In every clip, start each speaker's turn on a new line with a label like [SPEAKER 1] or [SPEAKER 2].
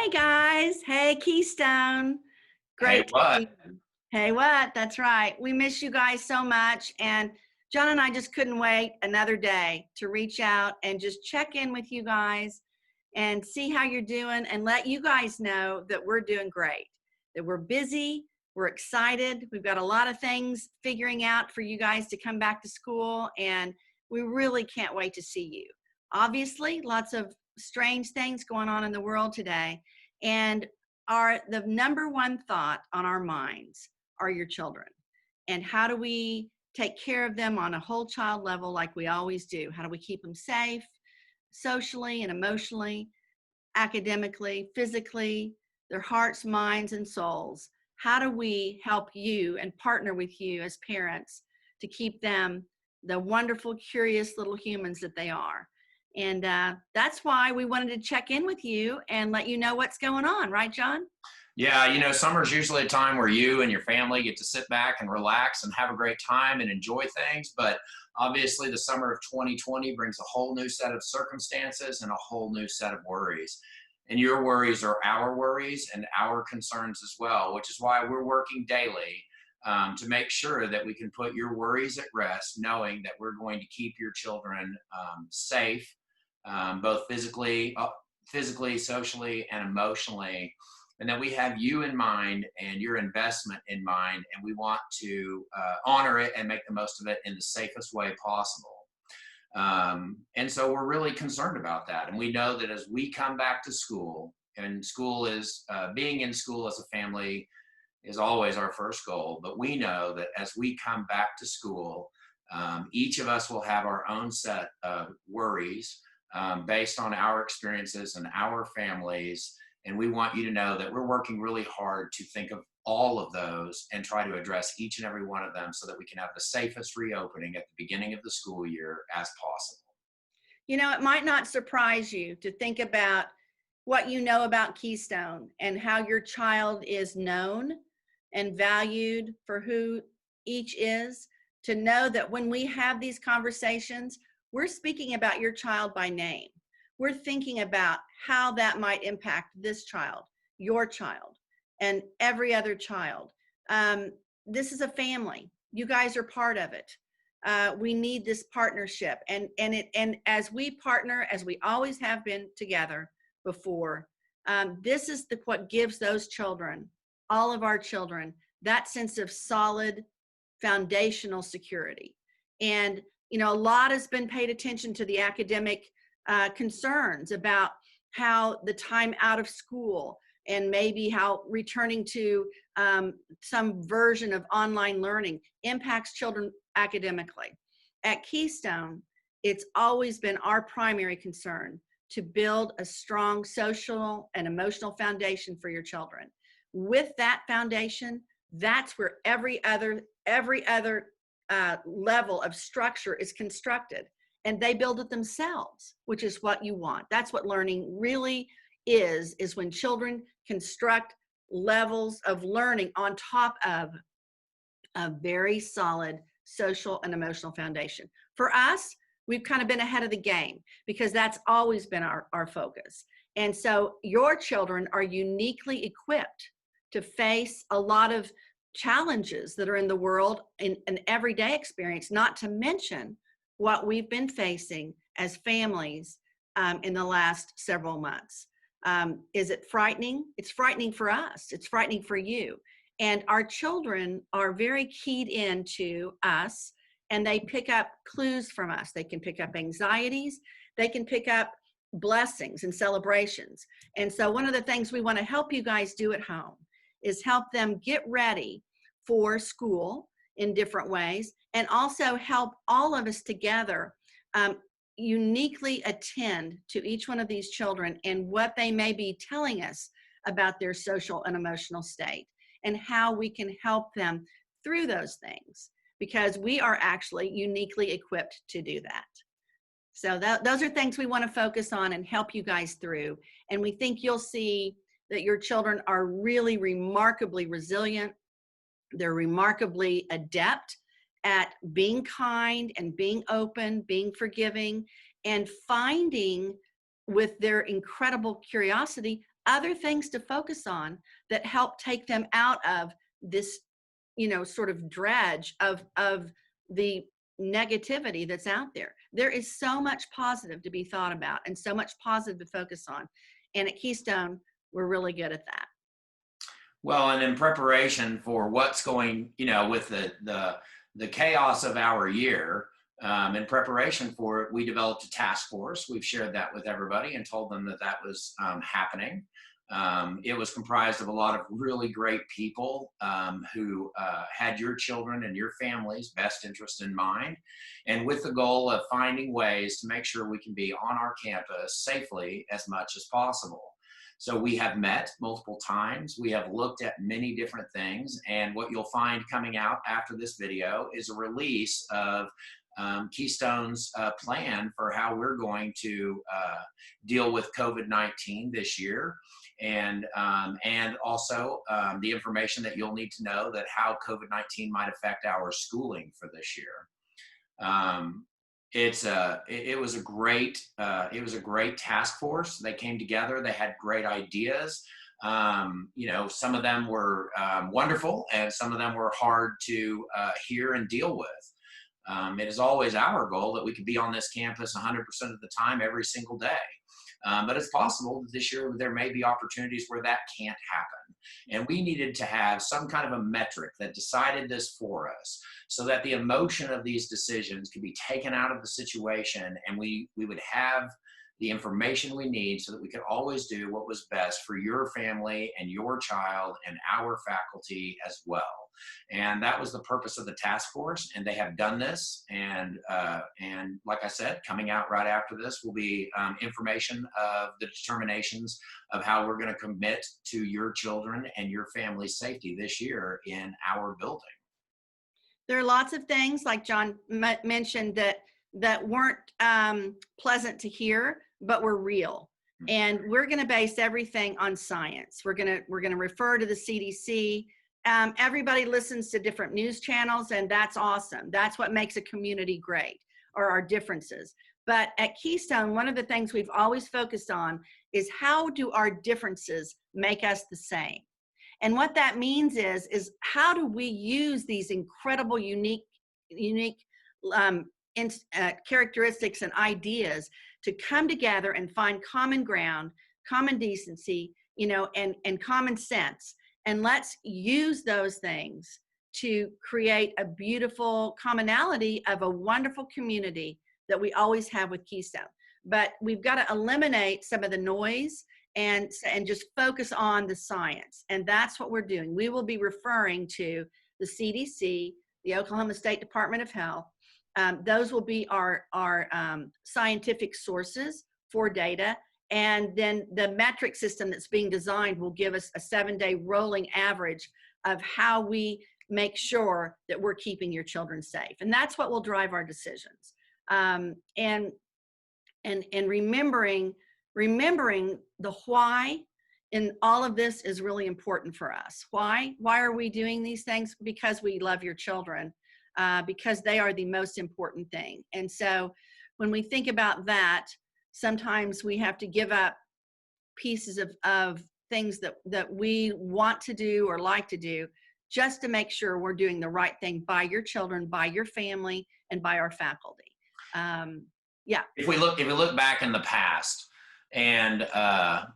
[SPEAKER 1] Hey guys. Hey Keystone.
[SPEAKER 2] Hey,
[SPEAKER 1] Great to
[SPEAKER 2] what?
[SPEAKER 1] see you. Hey, what? That's right. We miss you guys so much. And John and I just couldn't wait another day to reach out and just check in with you guys and see how you're doing and let you guys know that we're doing great, that we're busy, we're excited. We've got a lot of things figuring out for you guys to come back to school, and we really can't wait to see you. Obviously, lots of strange things going on in the world today. And the number one thought on our minds are your children. And how do we take care of them on a whole child level like we always do? How do we keep them safe, socially and emotionally, academically, physically, their hearts, minds, and souls? How do we help you and partner with you as parents to keep them the wonderful, curious little humans that they are? And that's why we wanted to check in with you and let you know what's going on. Right, John?
[SPEAKER 2] Yeah, summer's usually a time where you and your family get to sit back and relax and have a great time and enjoy things. But obviously, the summer of 2020 brings a whole new set of circumstances and a whole new set of worries. And your worries are our worries and our concerns as well, which is why we're working daily to make sure that we can put your worries at rest, knowing that we're going to keep your children safe, both physically, socially, and emotionally, and that we have you in mind and your investment in mind, and we want to honor it and make the most of it in the safest way possible. And so we're really concerned about that. And we know that as we come back to school, and school is being in school as a family is always our first goal, but we know that as we come back to school, each of us will have our own set of worries based on our experiences and our families. And we want you to know that we're working really hard to think of all of those and try to address each and every one of them so that we can have the safest reopening at the beginning of the school year as possible.
[SPEAKER 1] You know, it might not surprise you to think about what you know about Keystone and how your child is known and valued for who each is, to know that when we have these conversations, we're speaking about your child by name. We're thinking about how that might impact this child, your child, and every other child. This is a family. You guys are part of it. We need this partnership, and as we partner, as we always have been together before, this is what gives those children, all of our children, that sense of solid foundational security. And a lot has been paid attention to the academic concerns about how the time out of school and maybe how returning to some version of online learning impacts children academically. At Keystone, it's always been our primary concern to build a strong social and emotional foundation for your children. With that foundation, that's where every other level of structure is constructed, and they build it themselves, which is what you want. That's what learning really is when children construct levels of learning on top of a very solid social and emotional foundation. For us, we've kind of been ahead of the game because that's always been our focus. And so your children are uniquely equipped to face a lot of challenges that are in the world in an everyday experience, not to mention what we've been facing as families in the last several months. Is it frightening? It's frightening for us. It's frightening for you. And our children are very keyed into us, and they pick up clues from us. They can pick up anxieties. They can pick up blessings and celebrations. And so one of the things we want to help you guys do at home is help them get ready for school in different ways, and also help all of us together uniquely attend to each one of these children and what they may be telling us about their social and emotional state, and how we can help them through those things, because we are actually uniquely equipped to do that. So those are things we want to focus on and help you guys through. And we think you'll see that your children are really remarkably resilient. They're remarkably adept at being kind and being open, being forgiving, and finding, with their incredible curiosity, other things to focus on that help take them out of this, sort of dredge of the negativity that's out there. There is so much positive to be thought about and so much positive to focus on. And at Keystone, we're really good at that.
[SPEAKER 2] Well, and in preparation for what's going, with the chaos of our year, in preparation for it, we developed a task force. We've shared that with everybody and told them that that was happening. It was comprised of a lot of really great people who had your children and your family's best interest in mind, and with the goal of finding ways to make sure we can be on our campus safely as much as possible. So we have met multiple times. We have looked at many different things. And what you'll find coming out after this video is a release of Keystone's plan for how we're going to deal with COVID-19 this year. And also the information that you'll need to know that how COVID-19 might affect our schooling for this year. It was a great task force. They came together. They had great ideas. Some of them were wonderful, and some of them were hard to hear and deal with. It is always our goal that we could be on this campus 100% of the time, every single day. But it's possible that this year there may be opportunities where that can't happen. And we needed to have some kind of a metric that decided this for us so that the emotion of these decisions could be taken out of the situation, and we would have the information we need so that we could always do what was best for your family and your child and our faculty as well. And that was the purpose of the task force, and they have done this. And like I said, coming out right after this will be information of the determinations of how we're going to commit to your children and your family's safety this year in our building.
[SPEAKER 1] There are lots of things, like John mentioned, that weren't pleasant to hear, but were real. And we're going to base everything on science. We're going to refer to the CDC. Everybody listens to different news channels, and that's awesome. That's what makes a community great, or our differences. But at Keystone, one of the things we've always focused on is how do our differences make us the same? And what that means is how do we use these incredible, unique characteristics and ideas to come together and find common ground, common decency, and common sense. And let's use those things to create a beautiful commonality of a wonderful community that we always have with Keystone. But we've got to eliminate some of the noise and just focus on the science. And that's what we're doing. We will be referring to the CDC, the Oklahoma State Department of Health. Those will be our scientific sources for data. And then the metric system that's being designed will give us a 7-day rolling average of how we make sure that we're keeping your children safe. And that's what will drive our decisions. And remembering the why in all of this is really important for us. Why are we doing these things? Because we love your children, because they are the most important thing. And so when we think about that, sometimes we have to give up pieces of things that we want to do or like to do, just to make sure we're doing the right thing by your children, by your family, and by our faculty. If
[SPEAKER 2] we look back in the past, and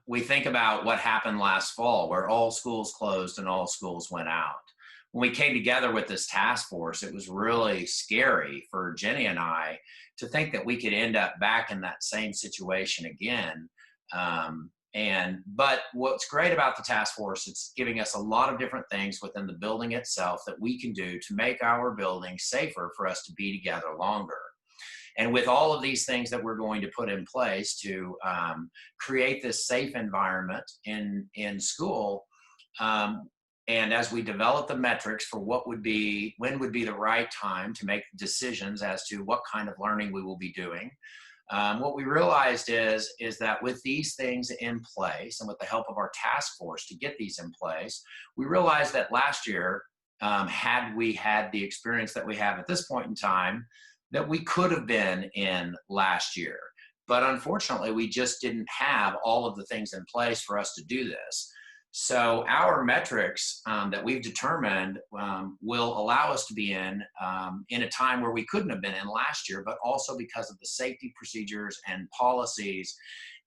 [SPEAKER 2] we think about what happened last fall, where all schools closed and all schools went out. When we came together with this task force, it was really scary for Jenny and I to think that we could end up back in that same situation again. But what's great about the task force, it's giving us a lot of different things within the building itself that we can do to make our building safer for us to be together longer. And with all of these things that we're going to put in place to create this safe environment in school, and as we develop the metrics for when would be the right time to make decisions as to what kind of learning we will be doing, what we realized is that with these things in place and with the help of our task force to get these in place, we realized that last year, had we had the experience that we have at this point in time, that we could have been in last year. But unfortunately, we just didn't have all of the things in place for us to do this. So our metrics that we've determined will allow us to be in a time where we couldn't have been in last year, but also because of the safety procedures and policies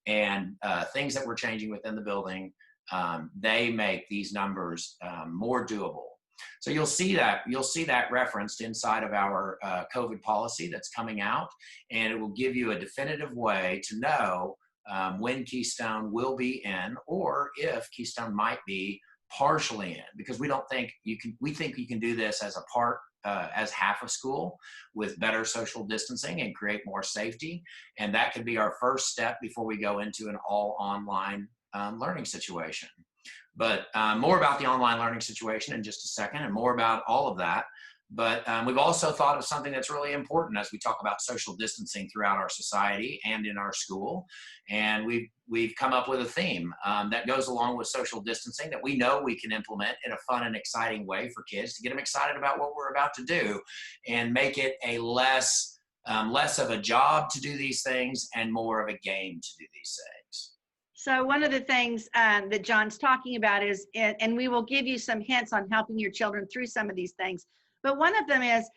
[SPEAKER 2] and things that we're changing within the building, they make these numbers more doable. So you'll see that referenced inside of our COVID policy that's coming out, and it will give you a definitive way to know when Keystone will be in, or if Keystone might be partially in, because we don't think you can. We think you can do this as a part, as half of school, with better social distancing and create more safety, and that could be our first step before we go into an all online learning situation. But more about the online learning situation in just a second, and more about all of that. But we've also thought of something that's really important as we talk about social distancing throughout our society and in our school. And we've come up with a theme that goes along with social distancing that we know we can implement in a fun and exciting way for kids to get them excited about what we're about to do, and make it a less of a job to do these things and more of a game to do these things.
[SPEAKER 1] So one of the things that John's talking about is, and we will give you some hints on helping your children through some of these things, but one of them is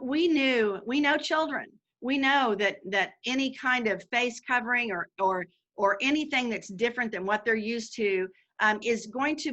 [SPEAKER 1] we know children. We know that any kind of face covering or anything that's different than what they're used to there's going to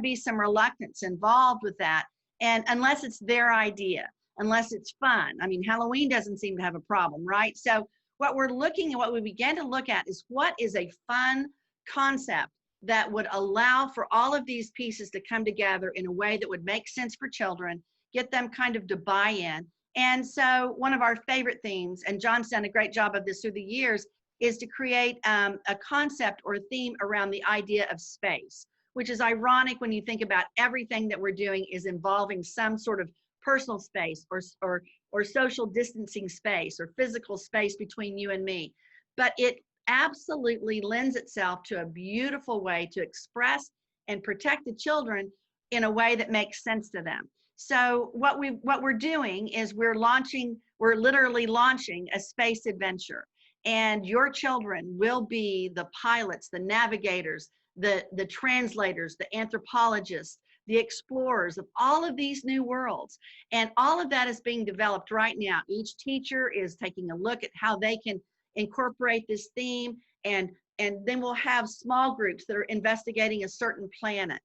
[SPEAKER 1] be some reluctance involved with that, and unless it's their idea, unless it's fun. I mean, Halloween doesn't seem to have a problem, right? So what we began to look at is what is a fun concept that would allow for all of these pieces to come together in a way that would make sense for children, get them kind of to buy in. And so one of our favorite themes, and John's done a great job of this through the years, is to create a concept or a theme around the idea of space, which is ironic when you think about everything that we're doing is involving some sort of personal space or social distancing space or physical space between you and me. But it absolutely lends itself to a beautiful way to express and protect the children in a way that makes sense to them. So what we're doing is we're literally launching a space adventure, and your children will be the pilots, the navigators, the translators, the anthropologists, the explorers of all of these new worlds. And all of that is being developed right now. Each teacher is taking a look at how they can incorporate this theme, and then we'll have small groups that are investigating a certain planet.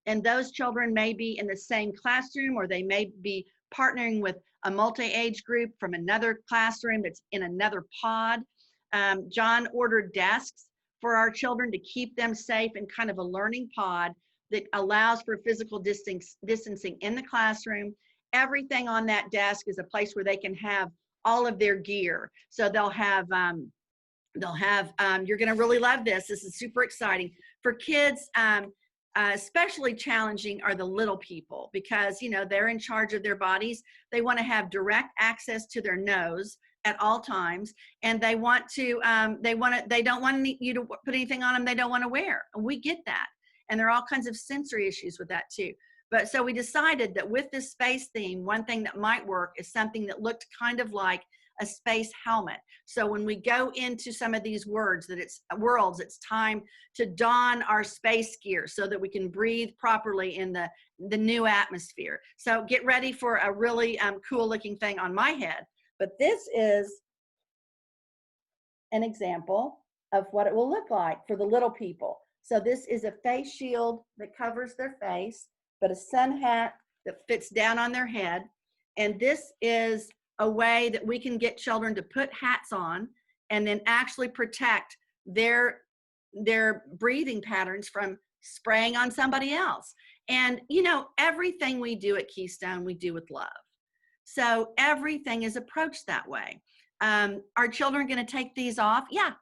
[SPEAKER 1] And those children may be in the same classroom, or they may be partnering with a multi-age group from another classroom that's in another pod. John ordered desks for our children to keep them safe in kind of a learning pod that allows for physical distancing in the classroom. Everything on that desk is a place where they can have all of their gear. So they'll have you're going to really love this. This is super exciting for kids. Especially challenging are the little people, because they're in charge of their bodies. They want to have direct access to their nose at all times, and they don't want you to put anything on them they don't want to wear. And we get that. And there are all kinds of sensory issues with that too. But so we decided that with this space theme, one thing that might work is something that looked kind of like a space helmet. So when we go into some of these worlds, it's time to don our space gear so that we can breathe properly in the new atmosphere. So get ready for a really cool looking thing on my head. But this is an example of what it will look like for the little people. So this is a face shield that covers their face, but a sun hat that fits down on their head. And this is a way that we can get children to put hats on and then actually protect their breathing patterns from spraying on somebody else. And everything we do at Keystone, we do with love. So everything is approached that way. Are children going to take these off? Yeah.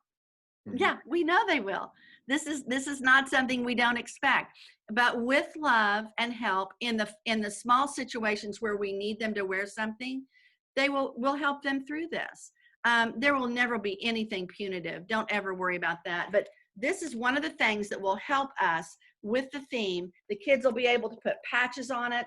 [SPEAKER 1] Yeah, we know they will. This is not something we don't expect, but with love and help in the small situations where we need them to wear something, we'll help them through this. There will never be anything punitive. Don't ever worry about that. But this is one of the things that will help us with the theme. The kids will be able to put patches on it.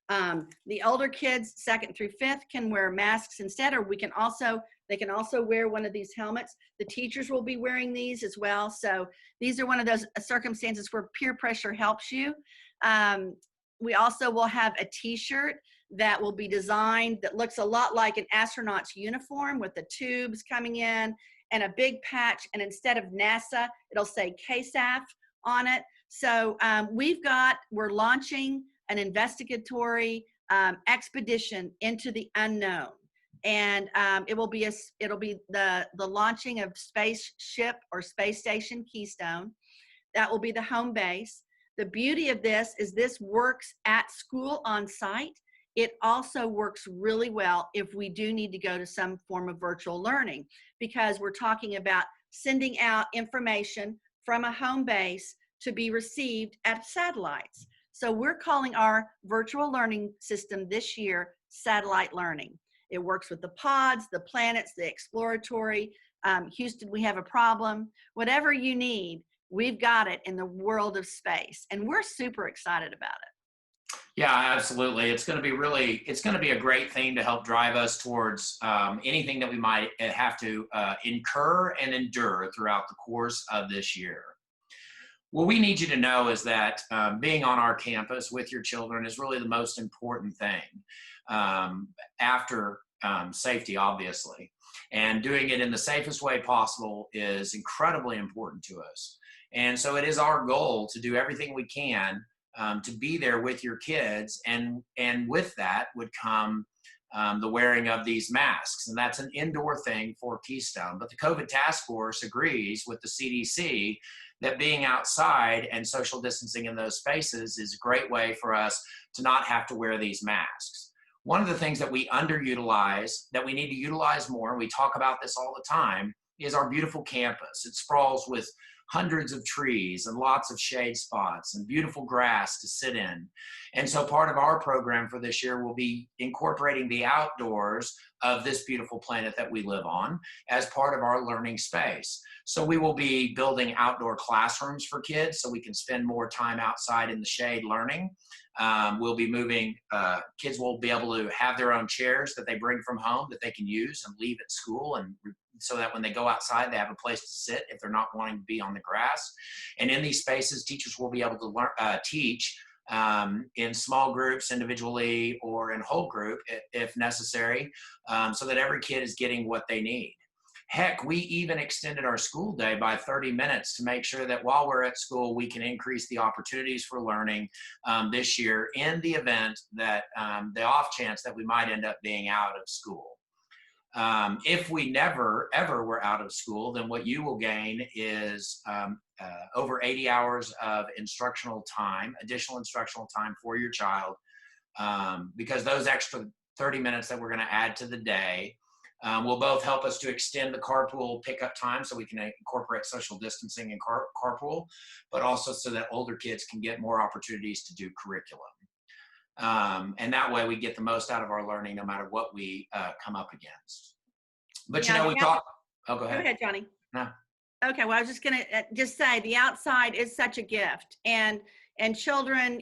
[SPEAKER 1] The older kids, 2nd through 5th, can wear masks instead, or they can also wear one of these helmets. The teachers will be wearing these as well. So these are one of those circumstances where peer pressure helps you. We also will have a t-shirt that will be designed that looks a lot like an astronaut's uniform with the tubes coming in and a big patch. And instead of NASA, it'll say Kasaf on it. So we're launching an investigatory expedition into the unknown. And it'll be the launching of spaceship or space station Keystone. That will be the home base. The beauty of this is this works at school on site. It also works really well if we do need to go to some form of virtual learning, because we're talking about sending out information from a home base to be received at satellites. So we're calling our virtual learning system this year satellite learning. It works with the pods, the planets, the exploratory. Houston, we have a problem. Whatever you need, we've got it in the world of space, and we're super excited about it.
[SPEAKER 2] Yeah, absolutely. It's going to be a great thing to help drive us towards anything that we might have to incur and endure throughout the course of this year. What we need you to know is that being on our campus with your children is really the most important thing after safety, obviously. And doing it in the safest way possible is incredibly important to us. And so it is our goal to do everything we can to be there with your kids. And with that would come the wearing of these masks. And that's an indoor thing for Keystone. But the COVID task force agrees with the CDC that being outside and social distancing in those spaces is a great way for us to not have to wear these masks. One of the things that we underutilize, that we need to utilize more, and we talk about this all the time, is our beautiful campus. It sprawls with hundreds of trees and lots of shade spots and beautiful grass to sit in. And so part of our program for this year will be incorporating the outdoors of this beautiful planet that we live on as part of our learning space. So we will be building outdoor classrooms for kids so we can spend more time outside in the shade learning. We'll be moving, kids will be able to have their own chairs that they bring from home that they can use and leave at school, and so that when they go outside, they have a place to sit if they're not wanting to be on the grass. And in these spaces, teachers will be able to learn, teach in small groups, individually, or in whole group if necessary, so that every kid is getting what they need. Heck, we even extended our school day by 30 minutes to make sure that while we're at school, we can increase the opportunities for learning this year in the event that the off chance that we might end up being out of school. If we never, ever were out of school, then what you will gain is over 80 hours of instructional time, additional instructional time for your child, because those extra 30 minutes that we're going to add to the day will both help us to extend the carpool pickup time so we can incorporate social distancing in carpool, but also so that older kids can get more opportunities to do curriculum. And that way we get the most out of our learning no matter what we come up against. But
[SPEAKER 1] Yeah,
[SPEAKER 2] we talk. Oh, go ahead.
[SPEAKER 1] Go ahead, Johnny.
[SPEAKER 2] No.
[SPEAKER 1] Okay, well, I was just going to just say the outside is such a gift, and children,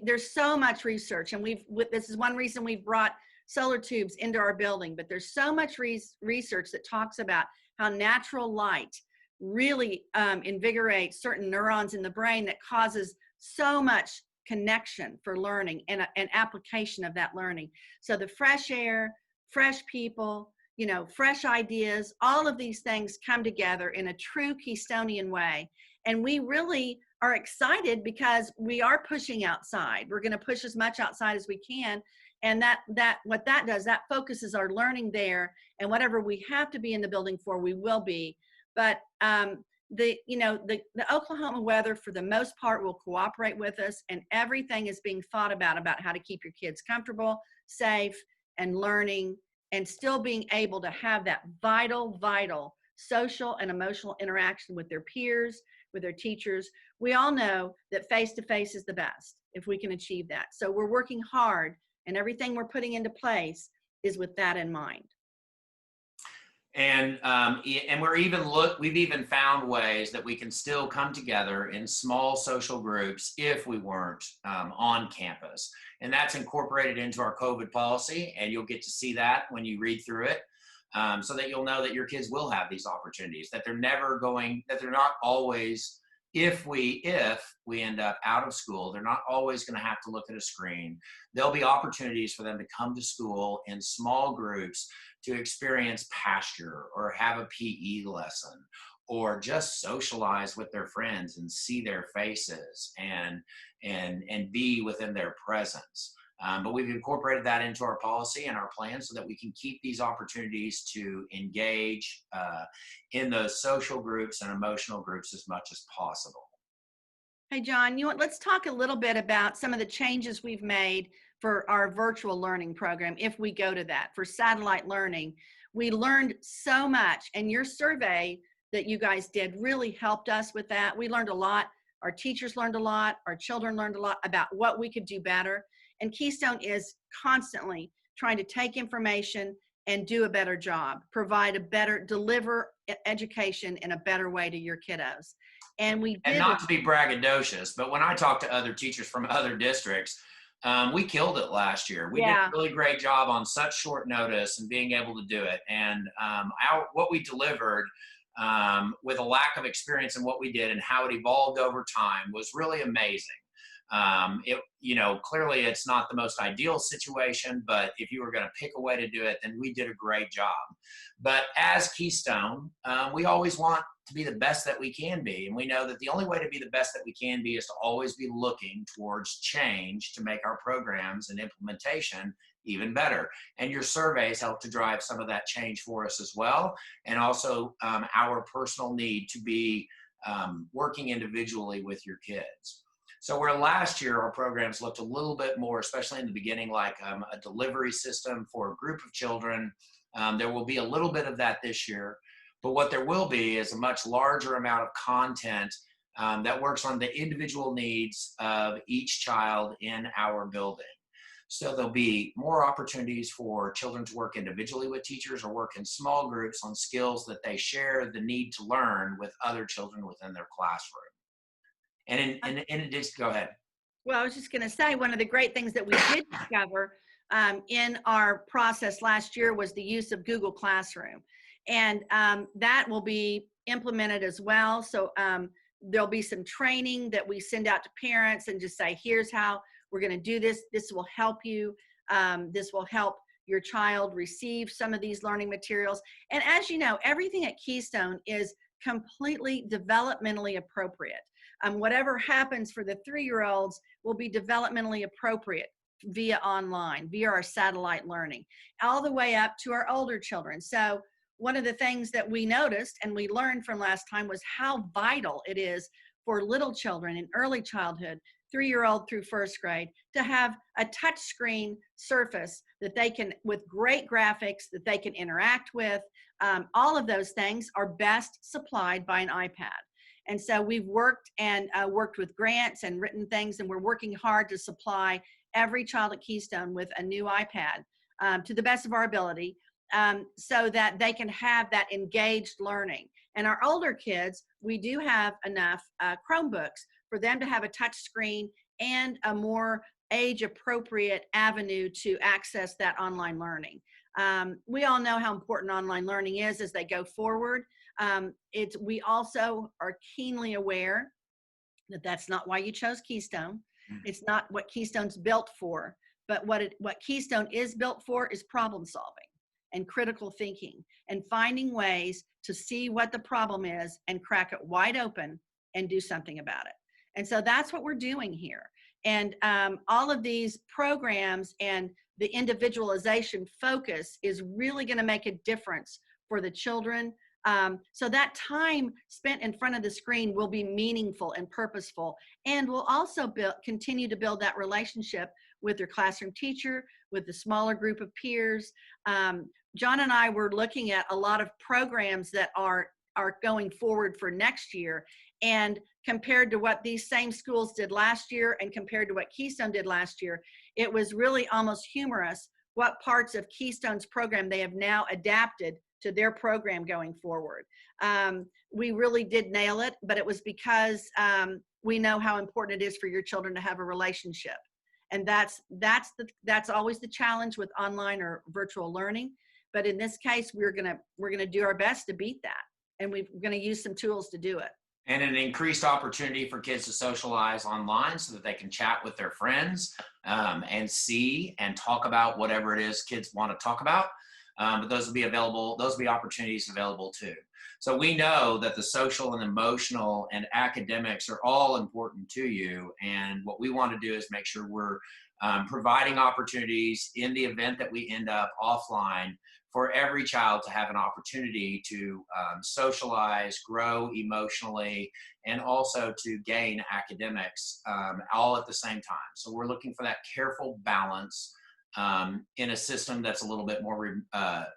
[SPEAKER 1] there's so much research, and this is one reason we've brought solar tubes into our building, but there's so much research that talks about how natural light really invigorates certain neurons in the brain that causes so much connection for learning and application of that learning. So the fresh air, fresh people, fresh ideas, all of these things come together in a true Keystonian way. And we really are excited because we are pushing outside. We're going to push as much outside as we can. And what that does, that focuses our learning there, and whatever we have to be in the building for, we will be. But the Oklahoma weather, for the most part, will cooperate with us, and everything is being thought about how to keep your kids comfortable, safe, and learning, and still being able to have that vital social and emotional interaction with their peers, with their teachers. We all know that face-to-face is the best if we can achieve that. So we're working hard, and everything we're putting into place is with that in mind.
[SPEAKER 2] And we've even found ways that we can still come together in small social groups if we weren't on campus. And that's incorporated into our COVID policy, and you'll get to see that when you read through it, so that you'll know that your kids will have these opportunities, that they're not always, if we end up out of school, they're not always going to have to look at a screen. There'll be opportunities for them to come to school in small groups to experience pasture or have a PE lesson or just socialize with their friends and see their faces and be within their presence. But we've incorporated that into our policy and our plan so that we can keep these opportunities to engage in those social groups and emotional groups as much as possible.
[SPEAKER 1] Hey, John, let's talk a little bit about some of the changes we've made for our virtual learning program. If we go to that for satellite learning, we learned so much, and your survey that you guys did really helped us with that. We learned a lot. Our teachers learned a lot. Our children learned a lot about what we could do better. And Keystone is constantly trying to take information and do a better job, deliver education in a better way to your kiddos. And we did.
[SPEAKER 2] And not to be braggadocious, but when I talk to other teachers from other districts, we killed it last year. We did a really great job on such short notice and being able to do it. And what we delivered with a lack of experience in what we did and how it evolved over time was really amazing. Clearly it's not the most ideal situation, but if you were going to pick a way to do it, then we did a great job. But as Keystone, we always want to be the best that we can be. And we know that the only way to be the best that we can be is to always be looking towards change to make our programs and implementation even better. And your surveys help to drive some of that change for us as well. And also our personal need to be working individually with your kids. So where last year our programs looked a little bit more, especially in the beginning, like a delivery system for a group of children, there will be a little bit of that this year. But what there will be is a much larger amount of content that works on the individual needs of each child in our building. So there'll be more opportunities for children to work individually with teachers or work in small groups on skills that they share the need to learn with other children within their classroom. And in addition, go ahead.
[SPEAKER 1] Well, I was just going to say, one of the great things that we did discover in our process last year was the use of Google Classroom. And that will be implemented as well. So there'll be some training that we send out to parents and just say, here's how we're going to do this. This will help you. This will help your child receive some of these learning materials. And as you know, everything at Keystone is completely developmentally appropriate. Whatever happens for the 3-year-olds will be developmentally appropriate via online, via our satellite learning, all the way up to our older children. So one of the things that we noticed and we learned from last time was how vital it is for little children in early childhood, 3-year-old through 1st grade, to have a touch screen surface that they can, with great graphics that they can interact with. All of those things are best supplied by an iPad. And so we've worked with grants and written things, and we're working hard to supply every child at Keystone with a new iPad to the best of our ability, so that they can have that engaged learning. And our older kids, we do have enough Chromebooks for them to have a touch screen and a more age-appropriate avenue to access that online learning. We all know how important online learning is as they go forward. We also are keenly aware that that's not why you chose Keystone. It's not what Keystone's built for, but what Keystone is built for is problem solving and critical thinking and finding ways to see what the problem is and crack it wide open and do something about it. And so that's what we're doing here. And all of these programs and the individualization focus is really going to make a difference for the children. So that time spent in front of the screen will be meaningful and purposeful, and will also continue to build that relationship with their classroom teacher, with the smaller group of peers. John and I were looking at a lot of programs that are going forward for next year, and compared to what these same schools did last year and compared to what Keystone did last year, it was really almost humorous what parts of Keystone's program they have now adapted to their program going forward. We really did nail it, but it was because we know how important it is for your children to have a relationship. And that's always the challenge with online or virtual learning. But in this case, we're gonna do our best to beat that, and we're gonna use some tools to do it.
[SPEAKER 2] And an increased opportunity for kids to socialize online so that they can chat with their friends and see and talk about whatever it is kids want to talk about. But those will be available, those will be opportunities available too. So we know that the social and emotional and academics are all important to you. And what we want to do is make sure we're providing opportunities in the event that we end up offline for every child to have an opportunity to socialize, grow emotionally, and also to gain academics all at the same time. So we're looking for that careful balance in a system that's a little bit more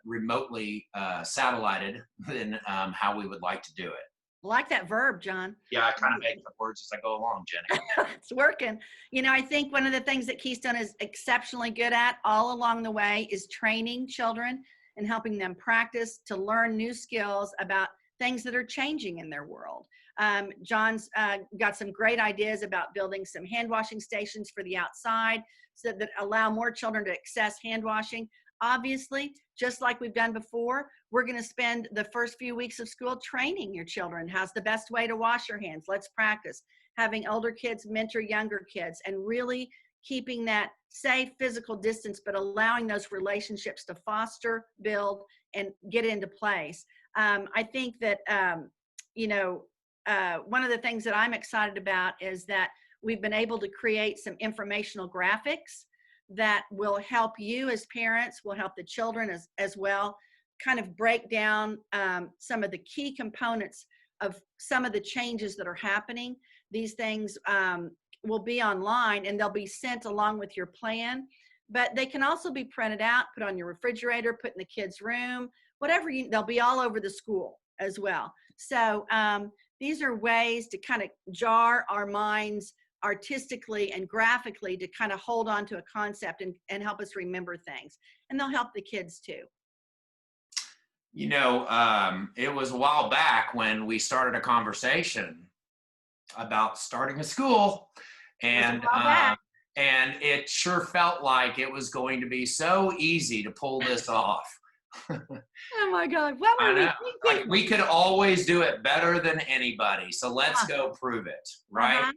[SPEAKER 2] remotely satellited than how we would like to do it.
[SPEAKER 1] I like that verb, John.
[SPEAKER 2] Yeah, I kind of make up words as I go along, Jenny.
[SPEAKER 1] It's working. You know, I think one of the things that Keystone is exceptionally good at all along the way is training children and helping them practice to learn new skills about things that are changing in their world. John's got some great ideas about building some hand washing stations for the outside so that allow more children to access hand washing. Obviously, just like we've done before, we're going to spend the first few weeks of school training your children. How's the best way to wash your hands? Let's practice. Having older kids mentor younger kids and really keeping that safe physical distance, but allowing those relationships to foster, build, and get into place. I think that, one of the things that I'm excited about is that we've been able to create some informational graphics that will help you as parents, will help the children as well, kind of break down some of the key components of some of the changes that are happening. These things will be online and they'll be sent along with your plan, but they can also be printed out, put on your refrigerator, put in the kids' room, whatever they'll be all over the school as well. So these are ways to kind of jar our minds artistically and graphically to kind of hold on to a concept and help us remember things. And they'll help the kids too.
[SPEAKER 2] You know, it was a while back when we started a conversation about starting a school, and it sure felt like it was going to be so easy to pull this off.
[SPEAKER 1] Oh my God, what were we thinking?
[SPEAKER 2] Like we could always do it better than anybody, so let's go prove it, right?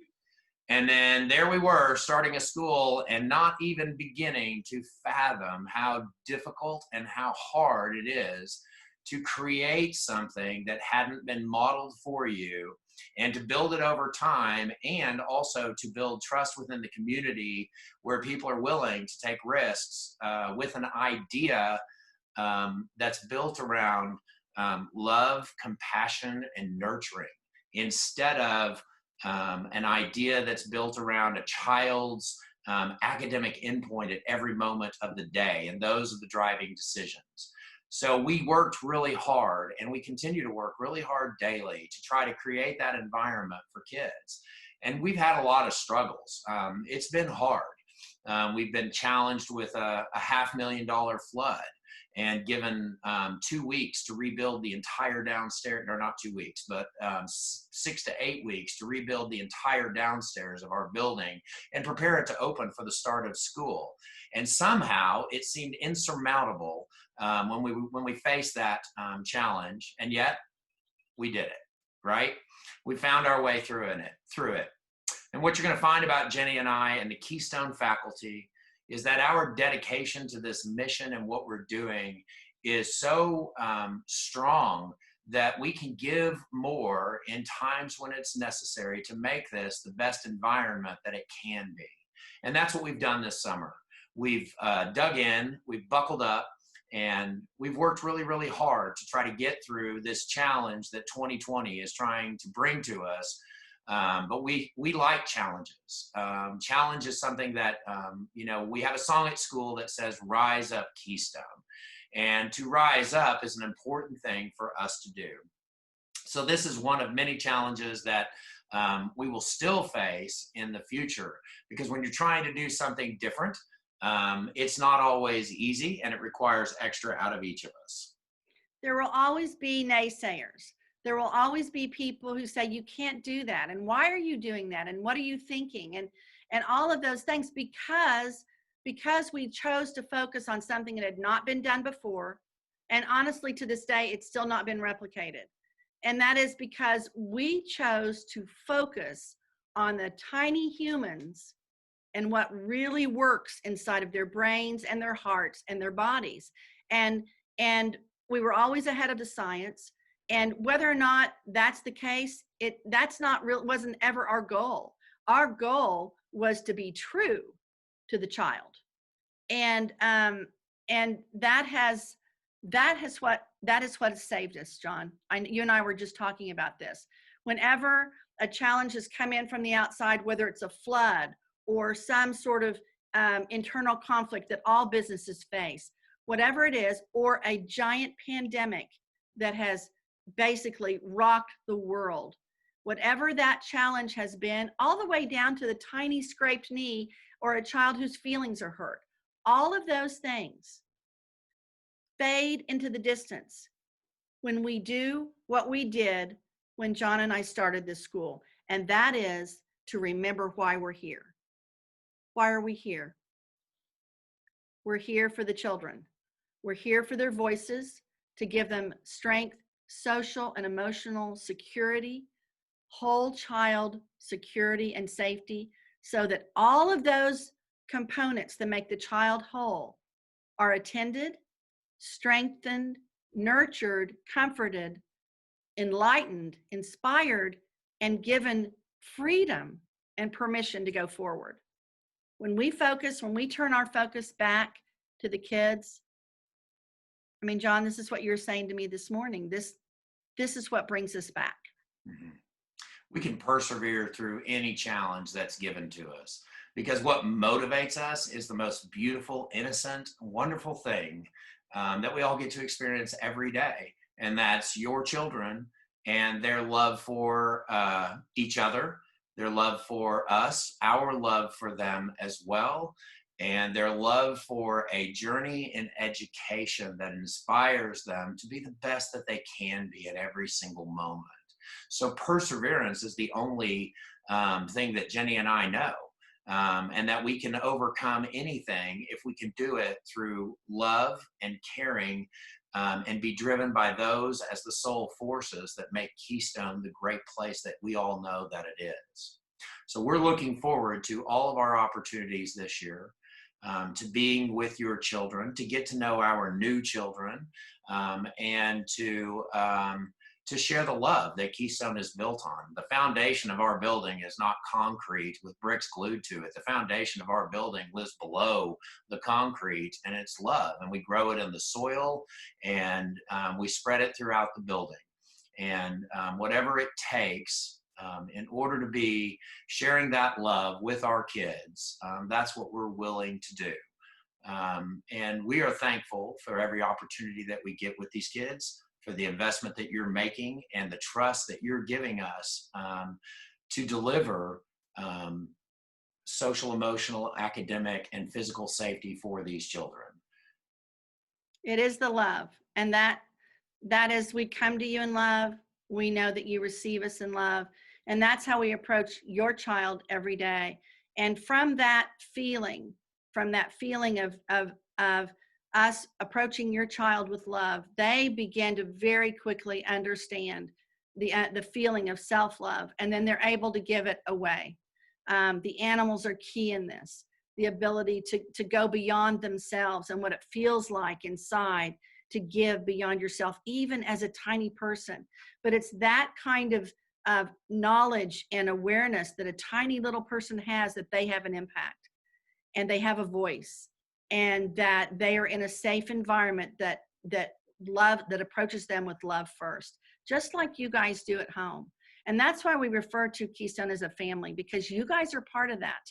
[SPEAKER 2] And then there we were starting a school and not even beginning to fathom how difficult and how hard it is to create something that hadn't been modeled for you and to build it over time, and also to build trust within the community where people are willing to take risks with an idea that's built around love, compassion, and nurturing, instead of an idea that's built around a child's academic endpoint at every moment of the day. And those are the driving decisions. So we worked really hard, and we continue to work really hard daily to try to create that environment for kids. And we've had a lot of struggles. It's been hard. We've been challenged with a $500,000 flood and given 2 weeks to rebuild the entire downstairs, or not 2 weeks, but 6 to 8 weeks to rebuild the entire downstairs of our building and prepare it to open for the start of school. And somehow it seemed insurmountable when we faced that challenge, and yet we did it, right? We found our way through it. And what you're going to find about Jenny and I and the Keystone faculty is that our dedication to this mission and what we're doing is so strong that we can give more in times when it's necessary to make this the best environment that it can be. And that's what we've done this summer. We've dug in, we've buckled up, and we've worked really, really hard to try to get through this challenge that 2020 is trying to bring to us. But we like challenges. Challenge is something that, we have a song at school that says, "Rise up, Keystone." And to rise up is an important thing for us to do. So this is one of many challenges that we will still face in the future, because when you're trying to do something different, it's not always easy, and it requires extra out of each of us.
[SPEAKER 1] There will always be naysayers. There will always be people who say you can't do that, and why are you doing that, and what are you thinking, and all of those things, because we chose to focus on something that had not been done before, and honestly to this day it's still not been replicated. And that is because we chose to focus on the tiny humans and what really works inside of their brains and their hearts and their bodies. And we were always ahead of the science. And whether or not that's the case, that's not real, wasn't ever our goal. Our goal was to be true to the child. And that is what has saved us, John. You and I were just talking about this. Whenever a challenge has come in from the outside, whether it's a flood or some sort of internal conflict that all businesses face, whatever it is, or a giant pandemic that has basically rocked the world, whatever that challenge has been, all the way down to the tiny scraped knee or a child whose feelings are hurt, all of those things fade into the distance when we do what we did when John and I started this school, and that is to remember why we're here. Why are we here? We're here for the children. We're here for their voices, to give them strength, social and emotional security, whole child security and safety, so that all of those components that make the child whole are attended, strengthened, nurtured, comforted, enlightened, inspired, and given freedom and permission to go forward. When we turn our focus back to the kids, I mean, John, this is what you're saying to me this morning. This is what brings us back.
[SPEAKER 2] Mm-hmm. We can persevere through any challenge that's given to us, because what motivates us is the most beautiful, innocent, wonderful thing that we all get to experience every day. And that's your children and their love for each other, their love for us, our love for them as well, and their love for a journey in education that inspires them to be the best that they can be at every single moment. So perseverance is the only thing that Jenny and I know, and that we can overcome anything if we can do it through love and caring, and be driven by those as the sole forces that make Keystone the great place that we all know that it is. So we're looking forward to all of our opportunities this year, to being with your children, to get to know our new children, and to share the love that Keystone is built on. The foundation of our building is not concrete with bricks glued to it. The foundation of our building lives below the concrete, and it's love. And we grow it in the soil, and we spread it throughout the building. And whatever it takes in order to be sharing that love with our kids, that's what we're willing to do. And we are thankful for every opportunity that we get with these kids, for the investment that you're making and the trust that you're giving us to deliver social, emotional, academic, and physical safety for these children.
[SPEAKER 1] It is the love. And that is, we come to you in love. We know that you receive us in love. And that's how we approach your child every day. And from that feeling of us approaching your child with love, they begin to very quickly understand the feeling of self-love, and then they're able to give it away. The animals are key in this, the ability to go beyond themselves and what it feels like inside to give beyond yourself, even as a tiny person. But it's that kind of knowledge and awareness that a tiny little person has, that they have an impact and they have a voice, and that they are in a safe environment that approaches them with love first, just like you guys do at home. And that's why we refer to Keystone as a family, because you guys are part of that.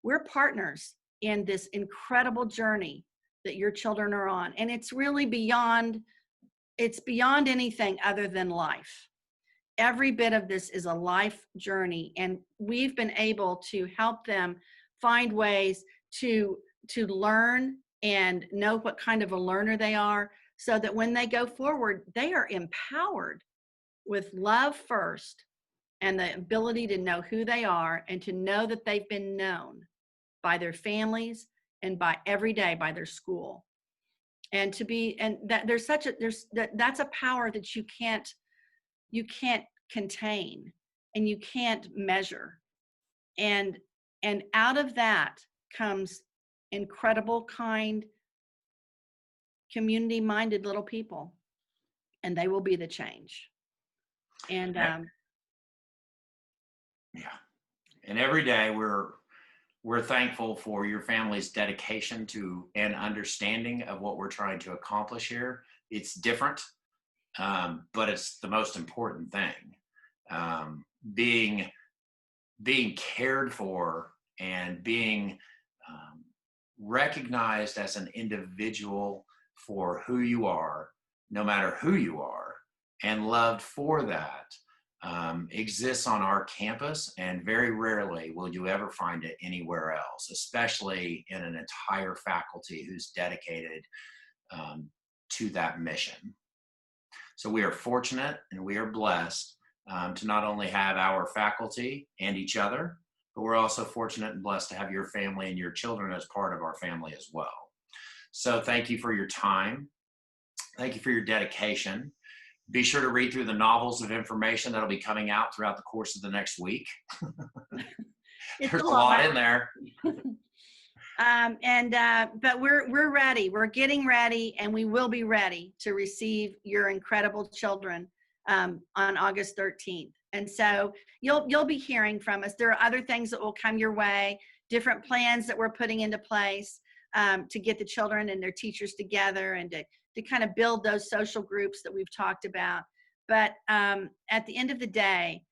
[SPEAKER 1] We're partners in this incredible journey that your children are on. And it's really beyond anything other than life. Every bit of this is a life journey, and we've been able to help them find ways to learn and know what kind of a learner they are, so that when they go forward, they are empowered with love first and the ability to know who they are and to know that they've been known by their families and by every day by their school. And to be, and that there's such a, that's a power that you can't contain and you can't measure. And out of that comes incredible, kind, community minded little people, and they will be the change. And
[SPEAKER 2] yeah. And every day we're thankful for your family's dedication to and understanding of what we're trying to accomplish here. It's different, but it's the most important thing. Being cared for and being recognized as an individual for who you are, no matter who you are, and loved for that, exists on our campus, and very rarely will you ever find it anywhere else, especially in an entire faculty who's dedicated to that mission. So we are fortunate and we are blessed to not only have our faculty and each other, but we're also fortunate and blessed to have your family and your children as part of our family as well. So thank you for your time. Thank you for your dedication. Be sure to read through the novels of information that'll be coming out throughout the course of the next week. There's a lot in there.
[SPEAKER 1] But we're ready. We're getting ready, and we will be ready to receive your incredible children on August 13th. And so you'll be hearing from us. There are other things that will come your way, different plans that we're putting into place to get the children and their teachers together and to kind of build those social groups that we've talked about. But at the end of the day,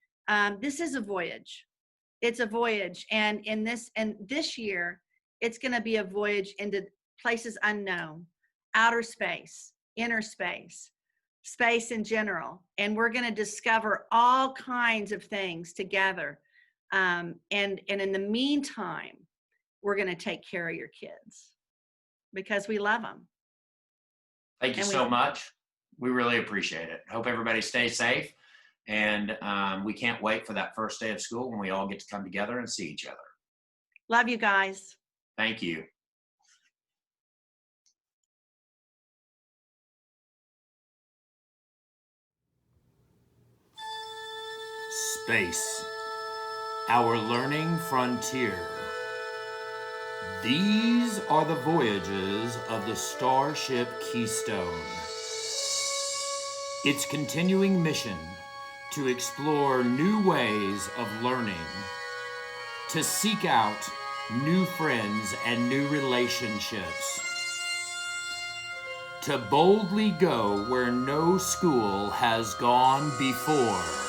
[SPEAKER 1] this is a voyage. It's a voyage. And this year, it's going to be a voyage into places unknown, outer space, inner space, space in general. And we're going to discover all kinds of things together. And in the meantime, we're going to take care of your kids because we love them.
[SPEAKER 2] Thank you so much. We really appreciate it. Hope everybody stays safe. And we can't wait for that first day of school when we all get to come together and see each other.
[SPEAKER 1] Love you guys.
[SPEAKER 2] Thank you.
[SPEAKER 3] Space, our learning frontier. These are the voyages of the starship Keystone. Its continuing mission to explore new ways of learning, to seek out new friends and new relationships, to boldly go where no school has gone before.